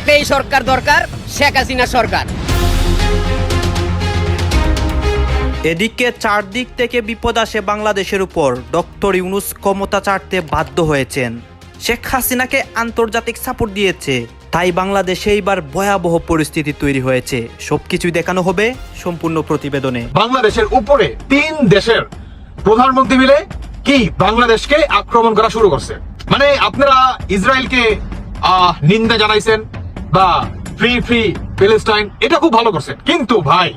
একটাই সরকার দরকার, শেখ হাসিনা সরকার। এদিকে চারদিক থেকে বিপদ আসে বাংলাদেশের উপর। ডক্টর ইউনূস ক্ষমতা ছাড়তে বাধ্য হয়েছেন। শেখ হাসিনাকে আন্তর্জাতিক সাপোর্ট দিয়েছে, তাই বাংলাদেশে এইবার ভয়াবহ পরিস্থিতি তৈরি হয়েছে। সবকিছুই দেখানো হবে সম্পূর্ণ প্রতিবেদনে। বাংলাদেশের উপরে 3 দেশের প্রধানমন্ত্রী মিলে কি বাংলাদেশকে আক্রমণ করা শুরু করছে। মানে আপনারা ইসরায়েলকে নিন্দা জানাইছেন বা ফ্রি প্যালেস্টাইন, এটা খুব ভালো করছেন, কিন্তু ভাই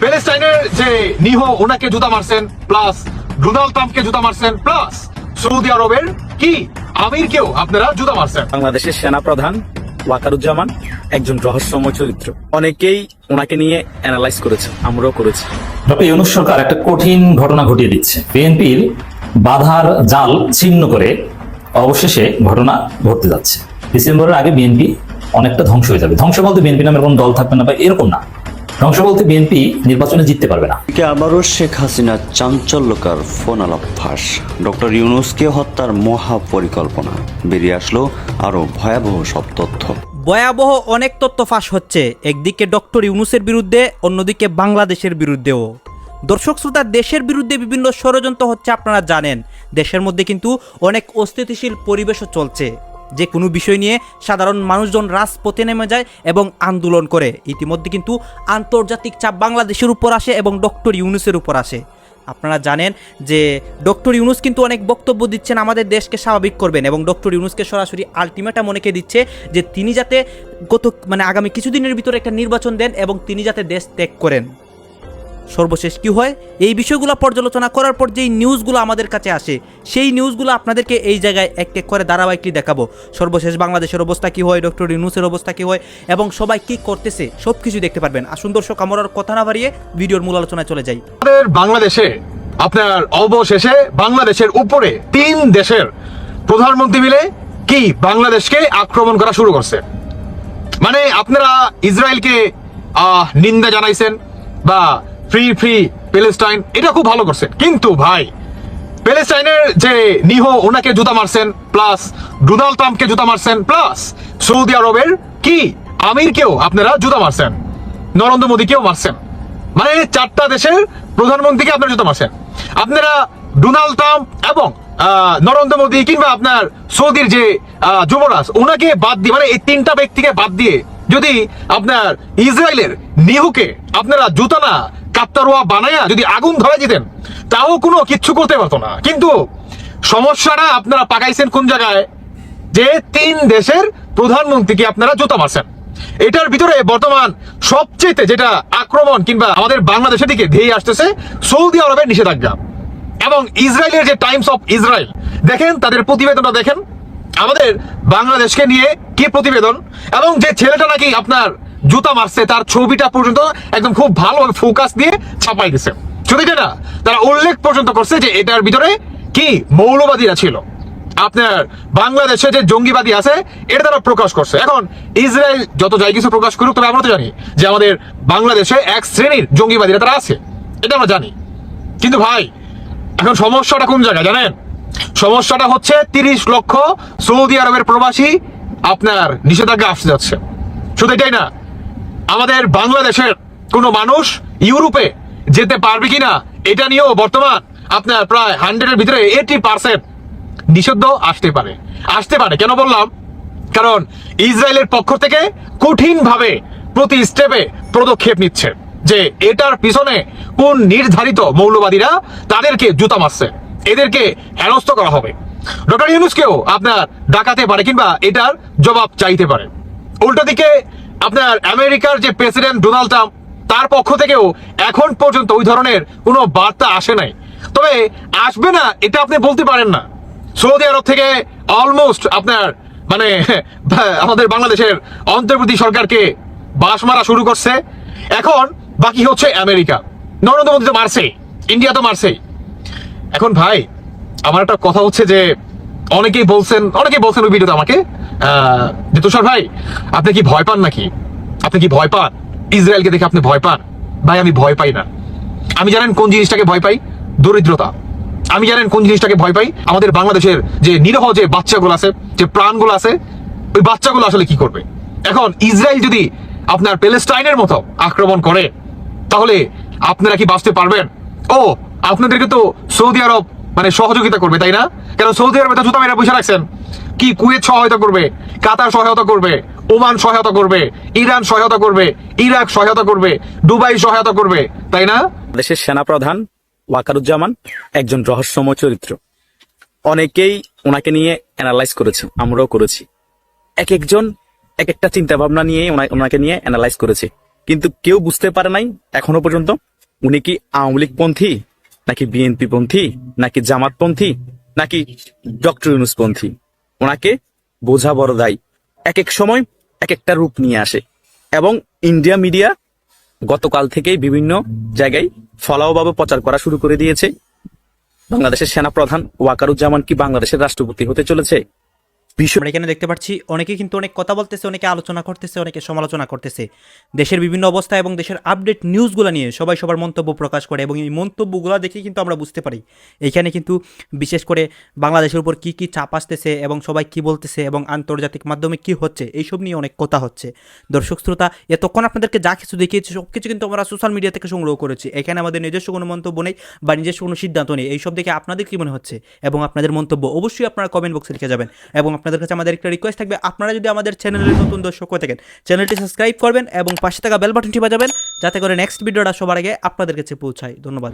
প্যালেস্টাইনের যে নিহ ওনাকে জুতা মারছেন, প্লাস ডোনাল্ড ট্রাম্পকে জুতা মারছেন, প্লাস সৌদি আরবের কি আমিরকেও আপনারা জুতা মারছেন। বাংলাদেশের সেনাপ্রধান ওয়াকারুজ্জামান একজন রহস্যময় চরিত্র। অনেকেই ওনাকে নিয়ে অ্যানালাইজ করেছে, আমরাও করেছি। ডক্টর ইউনূস সরকার একটা কঠিন ঘটনা ঘটিয়ে দিচ্ছে। বিএনপির বাধার জাল ছিন্ন করে অবশেষে ঘটনা ঘটতে যাচ্ছে। ডিসেম্বরের আগে বিএনপি অনেকটা ধ্বংস হয়ে যাবে। ধ্বংস বলতে বিএনপি নামের কোনো দল থাকবে না বা এরকম না, ধ্বংস বলতে বিএনপি নির্বাচনে জিততে পারবে না। আবারও শেখ হাসিনার চাঞ্চল্যকর ফোন আলাপ ফাঁস। ডক্টর ইউনূসকে হত্যার মহা পরিকল্পনা, বেরিয়ে আসলো আরো ভয়াবহ সব তথ্য। ভয়াবহ অনেক তথ্য ফাঁস হচ্ছে, একদিকে ডক্টর ইউনূসের বিরুদ্ধে, অন্যদিকে বাংলাদেশের বিরুদ্ধেও। দর্শক শ্রোতা, দেশের বিরুদ্ধে বিভিন্ন ষড়যন্ত্র হচ্ছে, আপনারা জানেন। দেশের মধ্যে কিন্তু অনেক অস্থিতিশীল পরিবেশও চলছে। যে কোনো বিষয় নিয়ে সাধারণ মানুষজন রাজপথে নেমে যায় এবং আন্দোলন করে। ইতিমধ্যে কিন্তু আন্তর্জাতিক চাপ বাংলাদেশের উপর আসে এবং ডক্টর ইউনূসের উপর আসে। আপনারা জানেন যে ডক্টর ইউনূস কিন্তু অনেক বক্তব্য দিচ্ছেন আমাদের দেশকে স্বাভাবিক করবেন, এবং ডক্টর ইউনূসকে সরাসরি আলটিমেটাম অনেকে দিচ্ছে যে তিনি যাতে আগামী কিছুদিনের ভিতরে একটা নির্বাচন দেন এবং তিনি যাতে দেশ ত্যাগ করেন। সর্বশেষ কি হয়, এই বিষয়গুলো পর্যালোচনা করার পর যেই নিউজগুলো আমাদের কাছে আসে, সেই নিউজগুলো আপনাদেরকে এই জায়গায় এক এক করে ধারাবাহিকলি দেখাবো। সর্বশেষ বাংলাদেশের অবস্থা কি হয়, ডক্টর ইউনূসের অবস্থা কি হয় এবং সবাই কি করতেছে, সব কিছু দেখতে পারবেন। আসুন দর্শক, আমরা আর কথা না বাড়িয়ে ভিডিওর মূল আলোচনায় চলে যাই। আমাদের বাংলাদেশে আপনার অবশেষে বাংলাদেশের উপরে 3 দেশের প্রধানমন্ত্রী মিলে কি বাংলাদেশকে আক্রমণ করা শুরু করছে। মানে আপনারা ইসরায়েলকে নিন্দা জানাইছেন বা ফ্রি প্যালেস্টাইন, এটা খুব ভালো করছেন, কিন্তু ভাই প্যালেস্টাইনের যে নিহ ওনাকে জুতা মারছেন, প্লাস ডোনাল্ড ট্রাম্পকে জুতা মারছেন, প্লাস সৌদি আরবের কি আমিরকেও আপনারা জুতা মারছেন, নরেন্দ্র মোদীকেও মারছেন। মানে 4টা দেশের প্রধানমন্ত্রীকে আপনারা জুতা মারছেন। আপনারা ডোনাল্ড ট্রাম্প এবং নরেন্দ্র মোদী কিংবা আপনার সৌদির যে যুবরাজ ওনাকে বাদ দিয়ে, মানে এই 3টা ব্যক্তিকে বাদ দিয়ে যদি আপনার ইসরায়েলের নিহুকে আপনারা জুতা না কাপ্তারোয়া বানায়া যদি আগুন ধরে দিতেন, তাও কোনো কিচ্ছু করতে পারতো না। কিন্তু সমস্যাটা আপনারা পাকাইছেন কোন জায়গায়, যে 3 দেশের প্রধানমন্ত্রীকে আপনারা জুতা মারছেন। এটার ভিতরে বর্তমান সবচেয়ে যেটা আক্রমণ কিংবা আমাদের বাংলাদেশের দিকে ধেয়ে আসতেছে সৌদি আরবের নিষেধাজ্ঞা এবং ইসরায়েলের যে টাইমস অফ ইসরায়েল। দেখেন তাদের প্রতিবেদনটা, দেখেন আমাদের বাংলাদেশকে নিয়ে কি প্রতিবেদন, এবং যে ছেলেটা নাকি আপনার জুতা মারছে তার ছবিটা পর্যন্ত একদম খুব ভালোভাবে ফোকাস দিয়ে ছাপাই দিছে। শুধু এটা না, তারা উল্লেখ পর্যন্ত করছে যে এটার ভিতরে কি মৌলবাদীরা ছিল। আপনার বাংলাদেশে যে জঙ্গিবাদী আছে এটা তারা প্রকাশ করছে। এখন ইসরায়েল যত যাই কিছু প্রকাশ করুক, তবে আমরা তো জানি যে আমাদের বাংলাদেশে এক শ্রেণীর জঙ্গিবাদীরা তারা আছে, এটা আমরা জানি। কিন্তু ভাই এখন সমস্যাটা কোন জায়গায় জানেন? সমস্যাটা হচ্ছে 30 লক্ষ সৌদি আরবের প্রবাসী আপনার নিষেধাজ্ঞা আসতে যাচ্ছে। শুধু এটাই না, আমাদের বাংলাদেশের কোনো মানুষ ইউরোপে যেতে পারবে কিনা এটা নিয়েও বর্তমান আপনার প্রায় 100-এর ভিতরে 80% নিষিদ্ধ আসতে পারে। কেন বললাম? কারণ ইসরায়েলের পক্ষ থেকে কঠিনভাবে প্রতি স্টেপে পদক্ষেপ নিচ্ছে যে এটার পিছনে কোন নির্ধারিত মৌলবাদীরা তাদেরকে জুতা মারছে, এদেরকে হেনস্থ করা হবে। ডক্টর ইউনূসকেও আপনার ডাকাতে পারে কিংবা এটার জবাব চাইতে পারে। উল্টো দিকে আপনার আমেরিকার যে প্রেসিডেন্ট ডোনাল্ড ট্রাম্প, তার পক্ষ থেকেও এখন পর্যন্ত ওই ধরনের কোনো বার্তা আসে নাই। তবে আসবে না এটা আপনি বলতে পারেন না। সৌদি আরব থেকে অলমোস্ট আপনার মানে আমাদের বাংলাদেশের অন্তর্বর্তী সরকারকে বাস মারা শুরু করছে। এখন বাকি হচ্ছে আমেরিকা। নরেন্দ্র মোদী তো মারছেই, ইন্ডিয়া তো মারছেই। এখন ভাই আমার একটা কথা হচ্ছে যে অনেকেই বলছেন ওই ভিডিওতে আমাকে যে তুষার ভাই আপনি কি ভয় পান নাকি? আপনি কি ভয় পান? ইসরায়েলকে দেখে আপনি ভয় পান? ভাই আমি ভয় পাই না। আমি জানেন কোন জিনিসটাকে ভয় পাই? দরিদ্রতা। আমি জানেন কোন জিনিসটাকে ভয় পাই? আমাদের বাংলাদেশের যে নিরহ যে বাচ্চাগুলো আছে, যে প্রাণগুলো আছে, ওই বাচ্চাগুলো আসলে কি করবে? এখন ইসরায়েল যদি আপনার প্যালেস্টাইনের মতো আক্রমণ করে তাহলে আপনারা কি বাঁচতে পারবেন? ও আপনাদেরকে তো সৌদি আরব মানে সহযোগিতা করবে, তাই না? কেন সৌদি আরবে তো জুতা মেরে বসে রাখছেন। কি কুয়েত সহায়তা করবে, কাতার সহায়তা করবে, ওমান সহায়তা করবে, ইরান সহায়তা করবে, ইরাক সহায়তা করবে, দুবাই সহায়তা করবে, তাই না? দেশের সেনাপ্রধান ওয়াকারুজ্জামান একজন রহস্যময় চরিত্র। অনেকেই ওনাকে নিয়ে অ্যানালাইজ করেছে, আমরাও করেছি। এক একজন এক একটা চিন্তা ভাবনা নিয়ে ওনাকে নিয়ে অ্যানালাইজ করেছে, কিন্তু কেউ বুঝতে পারে নাই এখনো পর্যন্ত উনি কি আওয়ামী লীগ পন্থী, নাকি বিএনপি পন্থী, নাকি জামাত পন্থী, নাকি ডক্টর ইউনূস পন্থী। ওনাকে বোঝা বড় দায়। এক এক সময় এক একটা রূপ নিয়ে আসে, এবং ইন্ডিয়া মিডিয়া গতকাল থেকেই বিভিন্ন জায়গায় ফলাওভাবে প্রচার করা শুরু করে দিয়েছে। বাংলাদেশের সেনাপ্রধান ওয়াকারুজ্জামান কি বাংলাদেশের রাষ্ট্রপতি হতে চলেছে? আমরা এখানে দেখতে পাচ্ছি অনেকে কিন্তু অনেক কথা বলতেছে, অনেকে আলোচনা করতেছে, অনেকে সমালোচনা করতেছে দেশের বিভিন্ন অবস্থা এবং দেশের আপডেট নিউজগুলো নিয়ে সবাই সবার মন্তব্য প্রকাশ করে, এবং এই মন্তব্যগুলো দেখে কিন্তু আমরা বুঝতে পারি এইখানে কিন্তু বিশেষ করে বাংলাদেশের উপর কি কি চাপ আসতেছে এবং সবাই কি বলতেছে এবং আন্তর্জাতিক মাধ্যমে কি হচ্ছে এইসব নিয়ে অনেক কথা হচ্ছে। দর্শক শ্রোতা, এতক্ষণ আপনাদেরকে যা কিছু দেখিয়েছি সব কিছু কিন্তু আমরা সোশ্যাল মিডিয়া থেকে সংগ্রহ করেছি। এখানে আমাদের নিজস্ব কোনো মন্তব্য নেই বা নিজস্ব কোনো সিদ্ধান্ত নেই। এইসব দেখে আপনাদের কী মনে হচ্ছে এবং আপনাদের মন্তব্য অবশ্যই আপনারা কমেন্ট বক্সে লিখে যাবেন। এবং আপনাদের কাছে আমাদের একটা রিকোয়েস্ট থাকবে, আপনারা যদি আমাদের চ্যানেলের নতুন দর্শক হয়ে থাকেন চ্যানেলটি সাবস্ক্রাইব করবেন এবং পাশে থাকা বেল বাটনটি বাজাবেন, যাতে করে নেক্সট ভিডিওটা সবার আগে আপনাদের কাছে পৌঁছায়। ধন্যবাদ।